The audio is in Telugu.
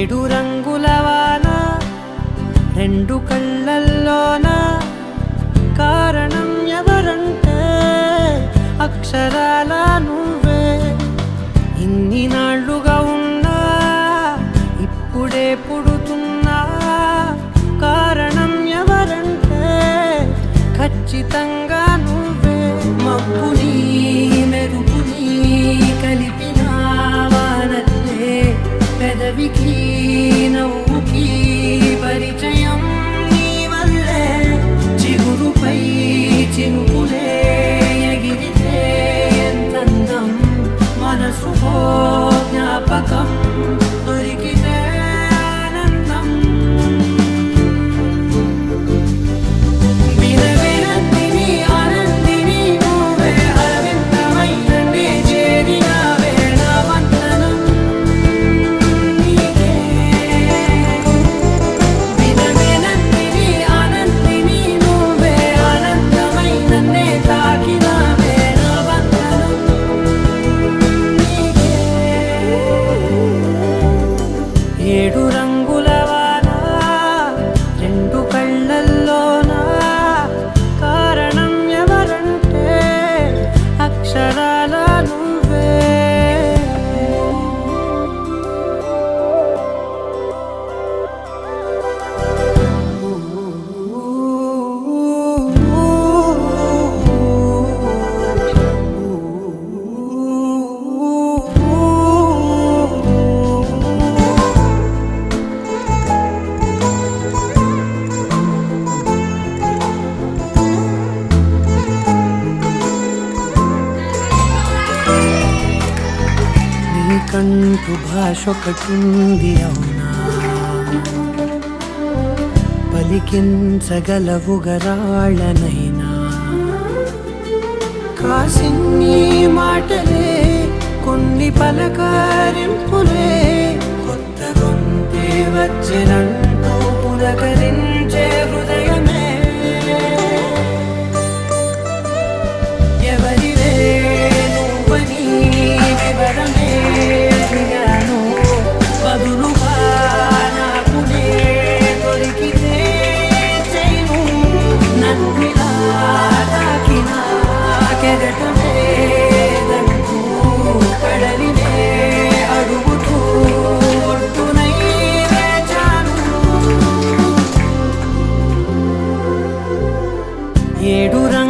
ఏడు రంగుల వాన రెండు కళ్ళల్లోన కారణం ఎవరంటే అక్షరాల నువ్వే. ఇన్ని నాళ్ళుగా ఉన్నా ఇప్పుడే పుడుతున్నా కారణం ఎవరంటే ఖచ్చితంగా నువ్వే. మబ్బుని మెరుపుని కలిపిన వానల్లే పెదవికి నవ్వుకి పరిచయం నీ వల్లే. చిగురుపై చినుకులే ఎగిరితే ఎంతందం మనసుకో జ్ఞాపకం దొరికితే ఆనందం. వినవినందిని ఆనందిని నువ్వే అరవిందమైననే చేరినావే నా వందనం నీకే. వినవినందిని ఆనందిని నువ్వే ఆనందమైననే తాకినావే నా వందనం నీకే. ఏడు రంగుల వాన రెండు కళ్ళల్లోన కారణం ఎవరంటే అక్షరాల నువ్వే. నీకంటూ భాషొకటుంది అవునా, పలికించగలవు గరాళ్ళనైనా. కాసిన్ని మాటలే కొన్ని పలకరింపులే కొత్త గొంతే వచ్చినంటూ పులకరించే హృదయమే. ఎవరివే నువ్వని వివరమే అడిగాను, బదులుగా నాకునే దొరికితే చేయను. నన్నిలా తాకిన కెరటమే దంటూ కడలినే అడుగుతూ ఒడ్డునై వేచాను. ఏడు రంగుల